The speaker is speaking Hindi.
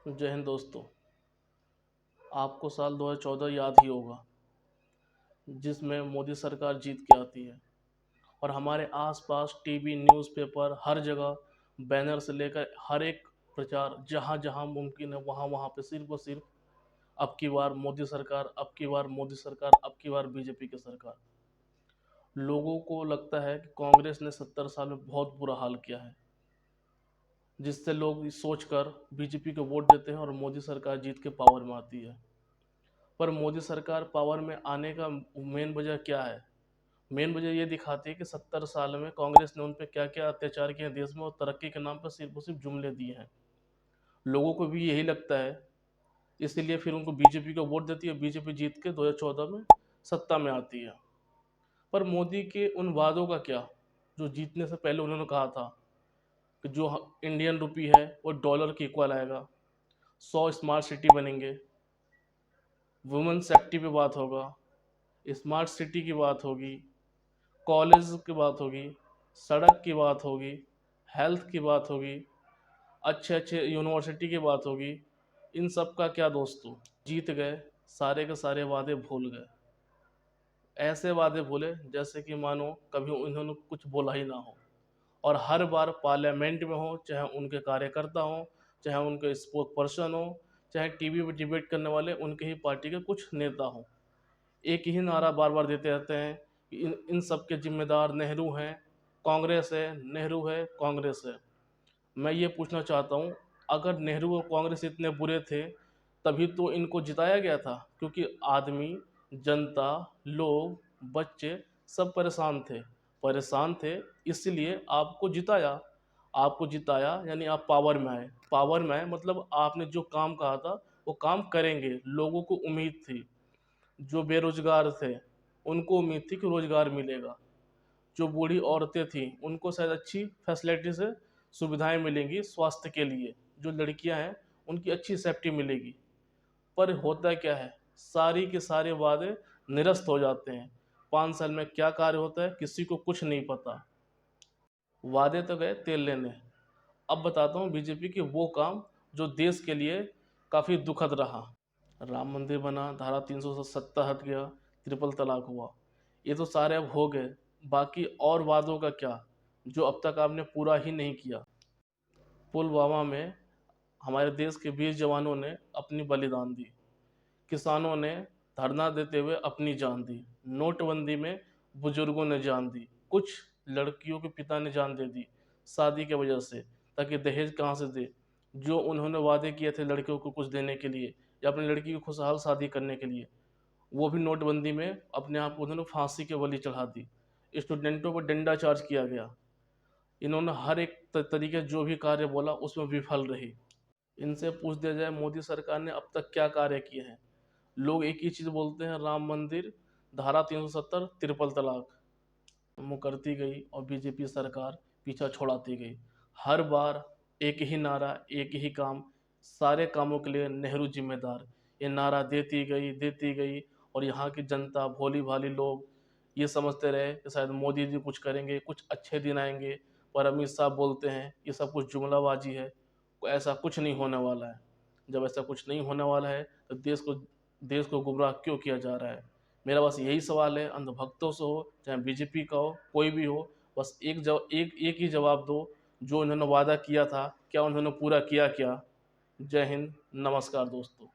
जय हिंद दोस्तों। आपको साल 2014 याद ही होगा, जिसमें मोदी सरकार जीत के आती है और हमारे आसपास टीवी, न्यूज़पेपर, हर जगह बैनर से लेकर हर एक प्रचार जहाँ जहाँ मुमकिन है वहाँ वहाँ पे सिर्फ और सिर्फ अब की बार मोदी सरकार, अब की बार मोदी सरकार, अब की बार बीजेपी की सरकार। लोगों को लगता है कि कांग्रेस ने 70 साल में बहुत बुरा हाल किया है, जिससे लोग सोचकर बीजेपी को वोट देते हैं और मोदी सरकार जीत के पावर में आती है। पर मोदी सरकार पावर में आने का मेन वजह क्या है? मेन वजह ये दिखाती है कि 70 साल में कांग्रेस ने उन पे क्या क्या अत्याचार किए हैं देश में, और तरक्की के नाम पर सिर्फ और सिर्फ जुमले दिए हैं। लोगों को भी यही लगता है, इसीलिए फिर उनको बीजेपी को वोट देती है। बीजेपी जीत के 2014 में सत्ता में आती है। पर मोदी के उन वादों का क्या, जो जीतने से पहले उन्होंने कहा था कि जो इंडियन रुपी है वो डॉलर के इक्वल आएगा, 100 स्मार्ट सिटी बनेंगे, वुमेन सेफ्टी पे बात होगा, स्मार्ट सिटी की बात होगी, कॉलेज की बात होगी, सड़क की बात होगी, हेल्थ की बात होगी, अच्छे अच्छे यूनिवर्सिटी की बात होगी। इन सब का क्या दोस्तों, जीत गए, सारे के सारे वादे भूल गए। ऐसे वादे भूले जैसे कि मानो कभी उन्होंने कुछ बोला ही ना हो। और हर बार पार्लियामेंट में हो, चाहे उनके कार्यकर्ता हो, चाहे उनके स्पोक पर्सन हो, चाहे टीवी पे डिबेट करने वाले उनके ही पार्टी के कुछ नेता हों, एक ही नारा बार बार देते रहते हैं कि इन इन सब के जिम्मेदार नेहरू हैं, कांग्रेस है, नेहरू है, कांग्रेस है। मैं ये पूछना चाहता हूँ, अगर नेहरू और कांग्रेस इतने बुरे थे तभी तो इनको जिताया गया था, क्योंकि आदमी, जनता, लोग, बच्चे सब परेशान थे, इसलिए आपको जिताया यानी आप पावर में आए मतलब आपने जो काम कहा था वो काम करेंगे। लोगों को उम्मीद थी, जो बेरोजगार थे उनको उम्मीद थी कि रोजगार मिलेगा, जो बूढ़ी औरतें थीं उनको शायद अच्छी फैसिलिटी से सुविधाएं मिलेंगी स्वास्थ्य के लिए, जो लड़कियां हैं उनकी अच्छी सेफ्टी मिलेगी। पर होता क्या है, सारी के सारे वादे निरस्त हो जाते हैं। 5 साल में क्या कार्य होता है किसी को कुछ नहीं पता। वादे तो गए तेल लेने। अब बताता हूँ बीजेपी के वो काम जो देश के लिए काफ़ी दुखद रहा। राम मंदिर बना, धारा 370 हट गया, ट्रिपल तलाक हुआ, ये तो सारे अब हो गए। बाकी और वादों का क्या, जो अब तक आपने पूरा ही नहीं किया। पुलवामा में हमारे देश के 20 जवानों ने अपनी बलिदान दी, किसानों ने धरना देते हुए अपनी जान दी, नोटबंदी में बुजुर्गों ने जान दी, कुछ लड़कियों के पिता ने जान दे दी शादी के वजह से, ताकि दहेज कहाँ से दे। जो उन्होंने वादे किए थे लड़कियों को कुछ देने के लिए या अपनी लड़की की खुशहाल शादी करने के लिए, वो भी नोटबंदी में अपने आप को उन्होंने फांसी के बलि चढ़ा दी। स्टूडेंटों पर डंडा चार्ज किया गया। इन्होंने हर एक तरीके जो भी कार्य बोला उसमें विफल रही। इनसे पूछ दिया जाए मोदी सरकार ने अब तक क्या कार्य किए हैं, लोग एक ही चीज़ बोलते हैं, राम मंदिर, धारा 370, ट्रिपल तलाक। मुकरती गई और बीजेपी सरकार पीछा छोड़ाती गई। हर बार एक ही नारा, एक ही काम, सारे कामों के लिए नेहरू जिम्मेदार, ये नारा देती गई। और यहाँ की जनता, भोली भाली लोग ये समझते रहे कि शायद मोदी जी कुछ करेंगे, कुछ अच्छे दिन आएंगे। पर अमित शाह बोलते हैं ये सब कुछ जुमलाबाजी है, ऐसा कुछ नहीं होने वाला है। जब ऐसा कुछ नहीं होने वाला है तो देश को गुमराह क्यों किया जा रहा है? मेरा बस यही सवाल है, अंधभक्तों से हो चाहे बीजेपी का हो, कोई भी हो, बस एक ही जवाब दो, जो उन्होंने वादा किया था क्या उन्होंने पूरा किया क्या? जय हिंद, नमस्कार दोस्तों।